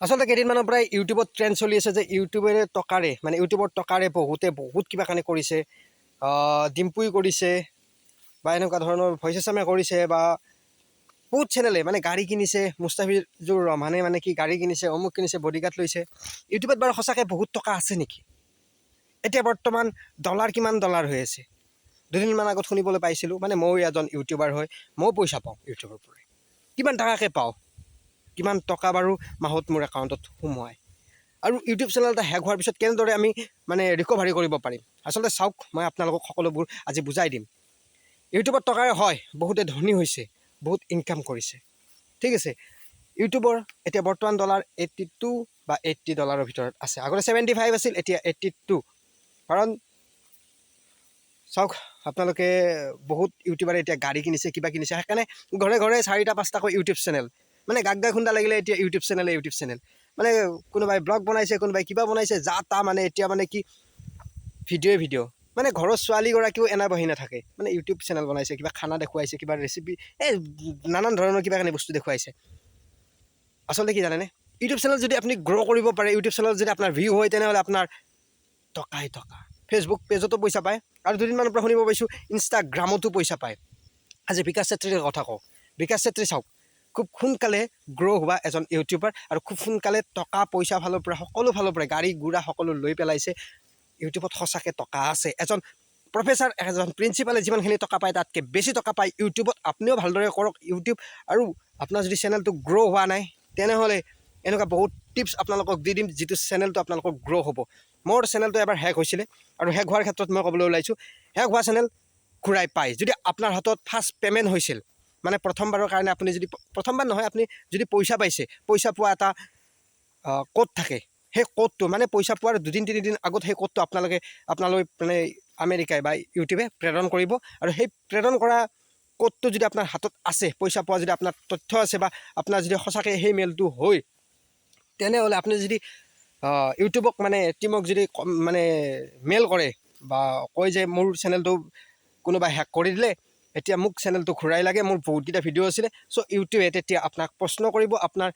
আচলতে কেইদিনমানৰ পৰাই ইউটিউবত ট্ৰেণ্ড চলি আছে যে ইউটিউবেৰে টকাৰে মানে ইউটিউবৰ টকাৰে বহুত কিবা কানি কৰিছে, ডিম্পুই কৰিছে বা এনেকুৱা ধৰণৰ ভইচ আছামে কৰিছে বা বহুত চেনেলে মানে গাড়ী কিনিছে, মুস্তাফিজুৰ ৰহমানে মানে কি গাড়ী কিনিছে, অমুক কিনিছে, বডিগাৰ্ড লৈছে। ইউটিউবত বাৰু সঁচাকৈ বহুত টকা আছে নেকি? এতিয়া বৰ্তমান কিমান ডলাৰ হৈ আছে? দুদিনমান আগত শুনিবলৈ পাইছিলোঁ, মানে ময়ো এজন ইউটিউবাৰ হয়, ময়ো পইচা পাওঁ ইউটিউবৰ পৰা। কিমান টকাকৈ পাওঁ, কিমান টকা বাৰু মাহত মোৰ একাউণ্টত সোমোৱাই, আৰু ইউটিউব চেনেল এটা হেক হোৱাৰ পিছত কেনেদৰে আমি মানে ৰিকভাৰী কৰিব পাৰিম? আচলতে চাওক, মই আপোনালোকক সকলোবোৰ আজি বুজাই দিম। ইউটিউবত টকাৰে হয় বহুতে ধনী হৈছে, বহুত ইনকাম কৰিছে, ঠিক আছে। ইউটিউবৰ এতিয়া বৰ্তমান $82 বা $80 ভিতৰত আছে। আগতে 75 আছিল, এতিয়া 82। কাৰণ চাওক, আপোনালোকে বহুত ইউটিউবাৰে এতিয়া গাড়ী কিনিছে, কিবা কিনিছে, সেইকাৰণে ঘৰে ঘৰে 4-5টাকৈ ইউটিউব চেনেল, মানে গাগা খুন্দা লাগিলে এতিয়া ইউটিউব চেনেল মানে কোনোবাই ব্লগ বনাইছে, কোনোবাই কিবা বনাইছে, যা তা মানে এতিয়া মানে কি ভিডিঅ' মানে ঘৰৰ ছোৱালীগৰাকীও এনা বহি নাথাকে, মানে ইউটিউব চেনেল বনাইছে, কিবা খানা দেখুৱাইছে, কিবা ৰেচিপি, নানান ধৰণৰ কিবা কানি বস্তু দেখুৱাইছে। আচলতে কি জানেনে, ইউটিউব চেনেল যদি আপুনি গ্ৰ' কৰিব পাৰে, ইউটিউব চেনেলত যদি আপোনাৰ ভিউ হয়, তেনেহ'লে আপোনাৰ টকা। ফেচবুক পেজতো পইচা পায়, আৰু দুদিনমানৰ পৰা শুনিব পাইছোঁ ইনষ্টাগ্ৰামতো পইচা পায়। আজি বিকাশ চেত্ৰীৰ কথা কওঁ। বিকাশ চেত্ৰী চাওক, খুব সোনকালে গ্ৰ' হোৱা এজন ইউটিউবাৰ, আৰু খুব সোনকালে টকা পইচা ফালৰ পৰা, সকলো ফালৰ পৰা গাড়ী গুড়া সকলো লৈ পেলাইছে। ইউটিউবত সঁচাকৈ টকা আছে। এজন প্ৰফেচাৰ, এজন প্ৰিন্সিপালে যিমানখিনি টকা পায় তাতকৈ বেছি টকা পায় ইউটিউবত। আপুনিও ভালদৰে কৰক ইউটিউব, আৰু আপোনাৰ যদি চেনেলটো গ্ৰ' হোৱা নাই, তেনেহ'লে এনেকুৱা বহুত টিপছ আপোনালোকক দি দিম, যিটো চেনেলটো আপোনালোকৰ গ্ৰ' হ'ব। মোৰ চেনেলটো এবাৰ হেক হৈছিলে, আৰু হেক হোৱাৰ ক্ষেত্ৰত মই ক'বলৈ ওলাইছোঁ, হেক হোৱা চেনেল ঘূৰাই পায় যদি আপোনাৰ হাতত ফাৰ্ষ্ট পে'মেণ্ট হৈছিল, মানে প্ৰথমবাৰৰ কাৰণে আপুনি যদি, প্ৰথমবাৰ নহয়, আপুনি যদি পইচা পাইছে, পইচা পোৱা এটা ক'ড থাকে, সেই ক'ডটো মানে পইচা পোৱাৰ 2-3 দিন আগত সেই ক'ডটো আপোনালোকে মানে আমেৰিকাই বা ইউটিউবে প্ৰেৰণ কৰিব, আৰু সেই প্ৰেৰণ কৰা ক'ডটো যদি আপোনাৰ হাতত আছে, পইচা পোৱা যদি আপোনাৰ তথ্য আছে, বা আপোনাৰ যদি সঁচাকৈ সেই মেইলটো হয়, তেনেহ'লে আপুনি যদি ইউটিউবক মানে টিমক যদি মানে মেইল কৰে বা কয় যে মোৰ চেনেলটো কোনোবাই হেক কৰি দিলে, এতিয়া মোক চেনেলটো ঘূৰাই লাগে, মোৰ বহুতকেইটা ভিডিঅ' আছিলে। চ' ইউটিউবে তেতিয়া আপোনাক প্ৰশ্ন কৰিব, আপোনাৰ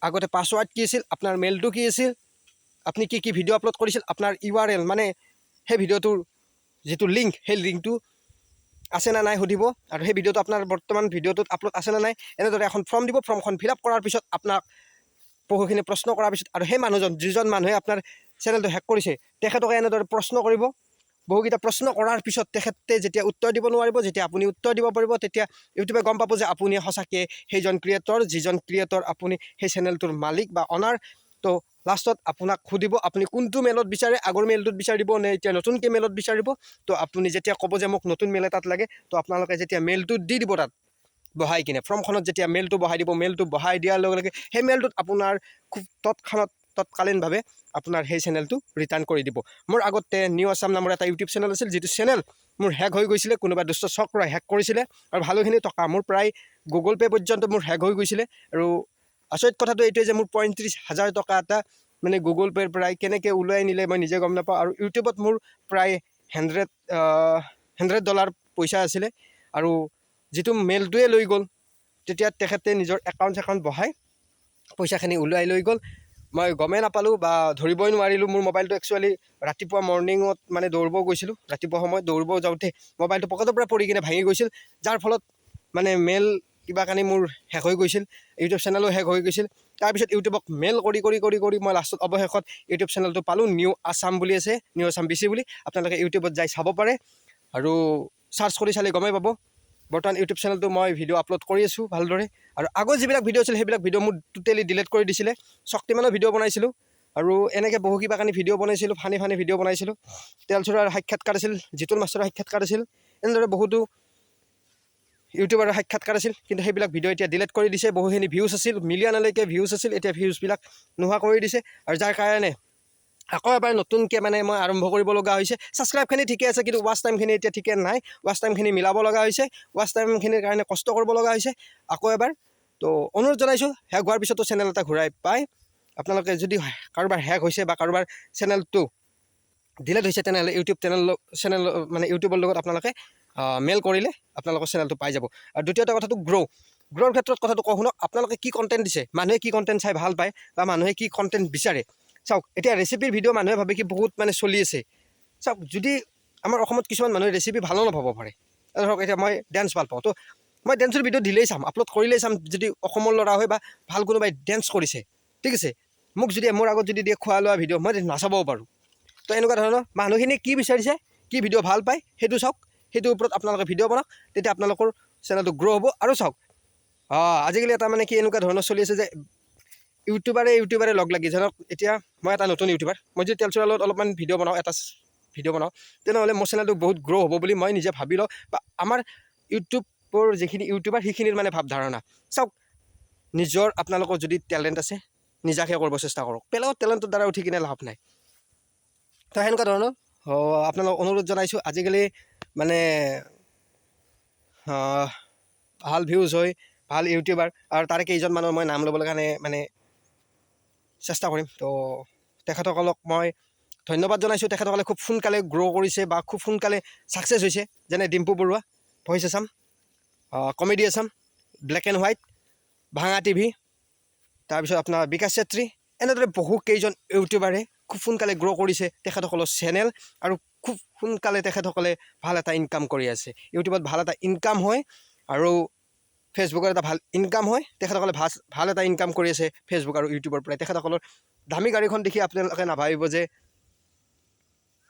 আগতে পাছৱাৰ্ড কি আছিল, আপোনাৰ মেইলটো কি আছিল, আপুনি কি ভিডিঅ' আপলোড কৰিছিল, আপোনাৰ URL মানে সেই ভিডিঅ'টোৰ যিটো লিংক, সেই লিংকটো আছে নে নাই সুধিব, আৰু সেই ভিডিঅ'টো আপোনাৰ বৰ্তমান ভিডিঅ'টোত আপলোড আছে নে নাই, এনেদৰে এখন ফৰ্ম দিব। ফৰ্মখন ফিল আপ কৰাৰ পিছত আপোনাক বহুখিনি প্ৰশ্ন কৰাৰ পিছত, আৰু সেই মানুহজন, যিজন মানুহে আপোনাৰ চেনেলটো হেক কৰিছে, তেখেতকে এনেদৰে প্ৰশ্ন কৰিব। বহুকেইটা প্ৰশ্ন কৰাৰ পিছত তেখেতে যেতিয়া উত্তৰ দিব নোৱাৰিব, যেতিয়া আপুনি উত্তৰ দিব পাৰিব, তেতিয়া ইউটিউবে গম পাব যে আপুনি সঁচাকৈ সেইজন ক্ৰিয়েটৰ, যিজন ক্ৰিয়েটৰ আপুনি সেই চেনেলটোৰ মালিক বা অনাৰ। তো লাষ্টত আপোনাক সুধিব আপুনি কোনটো মেইলত বিচাৰে, আগৰ মেইলটোত বিচাৰিব নে এতিয়া নতুনকৈ মেইলত বিচাৰিব। তো আপুনি যেতিয়া ক'ব যে মোক নতুন মেইল এটাত লাগে, তো আপোনালোকে যেতিয়া মেইলটো দি দিব, তাত বহাই কিনে ফৰ্মখনত যেতিয়া মেইলটো বহাই দিব, মেইলটো বহাই দিয়াৰ লগে লগে সেই মেইলটোত আপোনাৰ খুব তৎকালীনভাৱে আপোনাৰ সেই চেনেলটো ৰিটাৰ্ণ কৰি দিব। মোৰ আগতে নিউ আছাম নামৰ এটা ইউটিউব চেনেল আছিল, যিটো চেনেল মোৰ হেক হৈ গৈছিলে, কোনোবা দুষ্ট চক্ৰই হেক কৰিছিলে, আৰু ভালেখিনি টকা মোৰ প্ৰায় গুগল পে' পৰ্যন্ত মোৰ হেক হৈ গৈছিলে। আৰু আচৰিত কথাটো এইটোৱে যে মোৰ 35,000 টকা এটা মানে গুগল পে'ৰ পৰাই কেনেকৈ ওলাই নিলে মই নিজে গম নাপাওঁ। আৰু ইউটিউবত মোৰ প্ৰায় $100 পইচা আছিলে, আৰু যিটো মেইলটোৱে লৈ গ'ল, তেতিয়া তেখেতে নিজৰ একাউণ্ট বহাই পইচাখিনি ওলাই লৈ গ'ল। মই গমেই নাপালোঁ বা ধৰিবই নোৱাৰিলোঁ। মোৰ মোবাইলটো একচুৱেলি ৰাতিপুৱা মৰ্ণিঙত মানে দৌৰিব গৈছিলোঁ, ৰাতিপুৱা সময়ত দৌৰিব যাওঁতে মোবাইলটো পকেটৰ পৰা পৰি কিনে ভাঙি গৈছিল, যাৰ ফলত মানে মেইল কিবা কানি মোৰ হেক হৈ গৈছিল, ইউটিউব চেনেলো হেক হৈ গৈছিল। তাৰপিছত ইউটিউবক মেইল কৰি মই লাষ্টত অৱশেষত ইউটিউব চেনেলটো পালোঁ, নিউ আছাম বুলি আছে, নিউ আছাম BC বুলি। আপোনালোকে ইউটিউবত যাই চাব পাৰে, আৰু চাৰ্চ কৰি চালে গমেই পাব। বৰ্তমান ইউটিউব চেনেলটো মই ভিডিঅ' আপলোড কৰি আছোঁ ভালদৰে, আৰু আগৰ যিবিলাক ভিডিঅ' আছিল সেইবিলাক ভিডিঅ' মোৰ টোটেলি ডিলিট কৰি দিছিলে। শক্তিমানৰ ভিডিঅ' বনাইছিলোঁ, আৰু এনেকৈ বহু কিবা কানি ভিডিঅ' বনাইছিলোঁ, ফানি ভিডিঅ' বনাইছিলোঁ। তেলচুৰাৰ সাক্ষাৎকাৰ আছিল, জিতুল মাষ্টৰৰ সাক্ষাৎকাৰ আছিল, এনেদৰে বহুতো ইউটিউবাৰৰ সাক্ষাৎকাৰ আছিল, কিন্তু সেইবিলাক ভিডিঅ' এতিয়া ডিলিট কৰি দিছে। বহুখিনি ভিউজ আছিল, মিলিয়নলৈকে ভিউজ আছিল, এতিয়া ভিউজবিলাক নোহোৱা কৰি দিছে, আৰু যাৰ কাৰণে আকৌ এবাৰ নতুনকৈ মানে মই আৰম্ভ কৰিব লগা হৈছে। ছাবস্ক্ৰাইবখিনি ঠিকে আছে, কিন্তু ৱাচ টাইমখিনি এতিয়া ঠিকে নাই। ৱাচ টাইমখিনি মিলাব লগা হৈছে, ৱাচ টাইমখিনিৰ কাৰণে কষ্ট কৰিব লগা হৈছে আকৌ এবাৰ। তো অনুৰোধ জনাইছোঁ, হেক হোৱাৰ পিছতো চেনেল এটা ঘূৰাই পায়। আপোনালোকে যদি কাৰোবাৰ হেক হৈছে বা কাৰোবাৰ চেনেলটো ডিলিট হৈছে, তেনেহ'লে চেনেল মানে ইউটিউবৰ লগত আপোনালোকে মেইল কৰিলে আপোনালোকৰ চেনেলটো পাই যাব। আৰু দ্বিতীয়তে কথাটো গ্ৰ'। গ্ৰ'ৰ ক্ষেত্ৰত কথাটো কওঁ শুনক, আপোনালোকে কি কণ্টেণ্ট দিছে, মানুহে কি কণ্টেণ্ট চাই ভাল পায় বা মানুহে কি কণ্টেণ্ট বিচাৰে। চাওক এতিয়া ৰেচিপিৰ ভিডিঅ' মানুহে ভাবে কি বহুত মানে চলি আছে। চাওক যদি আমাৰ অসমত কিছুমান মানুহে ৰেচিপি ভালো নাপাব পাৰে। ধৰক এতিয়া মই ডেন্স ভাল পাওঁ, তো মই ডেন্সৰ ভিডিঅ' দিলেই চাম, আপলোড কৰিলেই চাম। যদি অসমৰ ল'ৰা হয় বা ভাল কোনোবাই ডেন্স কৰিছে, ঠিক আছে, মোক যদি মোৰ আগত যদি দিয়ে খোৱা লোৱা ভিডিঅ', মই নাচাবও পাৰোঁ। তো এনেকুৱা ধৰণৰ মানুহখিনি কি বিচাৰিছে, কি ভিডিঅ' ভাল পায় সেইটো চাওক, সেইটোৰ ওপৰত আপোনালোকে ভিডিঅ' বনাওক, তেতিয়া আপোনালোকৰ চেনেলটো গ্ৰ' হ'ব। আৰু চাওক আজিকালি এটা মানে কি এনেকুৱা ধৰণৰ চলি আছে যে ইউটিউবাৰে লগ লাগি, ধৰক এতিয়া মই এটা নতুন ইউটিউবাৰ, মই যদি তেল চৰাৰ লগত অলপমান ভিডিঅ' বনাওঁ, এটা ভিডিঅ' বনাওঁ, তেনেহ'লে মোৰ চেনেলটো বহুত গ্ৰ' হ'ব বুলি মই নিজে ভাবি লওঁ, বা আমাৰ ইউটিউবৰ যিখিনি ইউটিউবাৰ সেইখিনিৰ মানে ভাৱধাৰণা। চাওক নিজৰ আপোনালোকৰ যদি টেলেণ্ট আছে নিজাকৈ কৰিব চেষ্টা কৰক, বেলেগৰ টেলেণ্টৰ দ্বাৰা উঠি কিনে লাভ নাই। তো সেনেকুৱা ধৰণৰ আপোনালোকক অনুৰোধ জনাইছোঁ। আজিকালি মানে ভাল ভিউজ হয়, ভাল ইউটিউবাৰ, আৰু তাৰে কেইজনমানৰ মই নাম ল'বলৈ কাৰণে মানে চেষ্টা কৰিম। তো তেখেতসকলক মই ধন্যবাদ জনাইছোঁ। তেখেতসকলে খুব সোনকালে গ্ৰ' কৰিছে বা খুব সোনকালে ছাকচেছ হৈছে, যেনে Dimpu Baruah, voice Assam, comedy Assam, black and white, Bhanga TV, তাৰপিছত আপোনাৰ বিকাশ চেত্ৰী, এনেদৰে বহু কেইজন ইউটিউবাৰে খুব সোনকালে গ্ৰ' কৰিছে তেখেতসকলৰ চেনেল, আৰু খুব সোনকালে তেখেতসকলে ভাল এটা ইনকাম কৰি আছে। ইউটিউবত ভাল এটা ইনকাম হয়, আৰু ফেচবুকৰ এটা ভাল ইনকাম হয়। তেখেতসকলে ভাল এটা ইনকাম কৰি আছে ফেচবুক আৰু ইউটিউবৰ পৰাই। তেখেতসকলৰ দামী গাড়ীখন দেখি আপোনালোকে নাভাবিব যে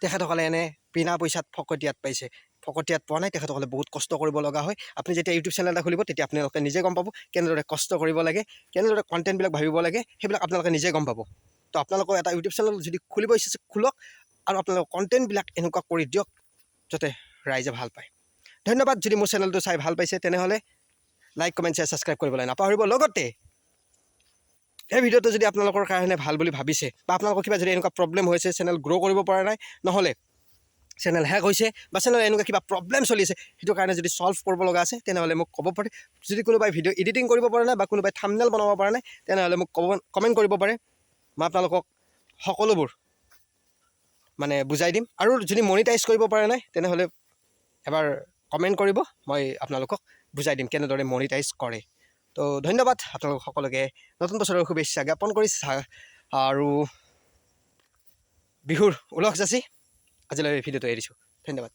তেখেতসকলে এনে বিনা পইচাত ফকটিয়াত পাইছে। ফকটিয়াত পোৱা নাই, তেখেতসকলে বহুত কষ্ট কৰিব লগা হয়। আপুনি যেতিয়া ইউটিউব চেনেল এটা খুলিব, তেতিয়া আপোনালোকে নিজে গম পাব কেনেদৰে কষ্ট কৰিব লাগে, কেনেদৰে কণ্টেণ্টবিলাক ভাবিব লাগে, সেইবিলাক আপোনালোকে নিজে গম পাব। তো আপোনালোকৰ এটা ইউটিউব চেনেল যদি খুলিব ইচ্ছা খোলক, আৰু আপোনালোকৰ কণ্টেণ্টবিলাক এনেকুৱা কৰি দিয়ক যাতে ৰাইজে ভাল পায়। ধন্যবাদ। যদি মোৰ চেনেলটো চাই ভাল পাইছে তেনেহ'লে লাইক, কমেণ্ট, শ্বেয়াৰ, ছাবস্ক্ৰাইব কৰিবলৈ নাপাহৰিব। লগতে এই ভিডিঅ'টো যদি আপোনালোকৰ কাৰণে ভাল বুলি ভাবিছে, বা আপোনালোকৰ কিবা যদি এনেকুৱা প্ৰব্লেম হৈছে, চেনেল গ্ৰ' কৰিব পৰা নাই, নহ'লে চেনেল হেক হৈছে, বা চেনেল এনেকুৱা কিবা প্ৰব্লেম চলি আছে, সেইটো কাৰণে যদি ছল্ভ কৰিব লগা আছে তেনেহ'লে মোক ক'ব পাৰে। যদি কোনোবাই ভিডিঅ' এডিটিং কৰিব পৰা নাই বা কোনোবাই থাম্বনেইল বনাব পৰা নাই, তেনেহ'লে মোক কমেণ্ট কৰিব পাৰে। মই আপোনালোকক সকলোবোৰ মানে বুজাই দিম। আৰু যদি মনিটাইজ কৰিব পৰা নাই তেনেহ'লে এবাৰ কমেণ্ট কৰিব, মই আপোনালোকক বুজাই দিম কেনেদৰে মনিটাইজ কৰে। তো ধন্যবাদ। আপোনালোক সকলোকে নতুন বছৰৰ শুভেচ্ছা জ্ঞাপন কৰিছে, আৰু বিহুৰ উলহ যাচি আজিলৈ ভিডিঅ'টো এৰিছোঁ। ধন্যবাদ।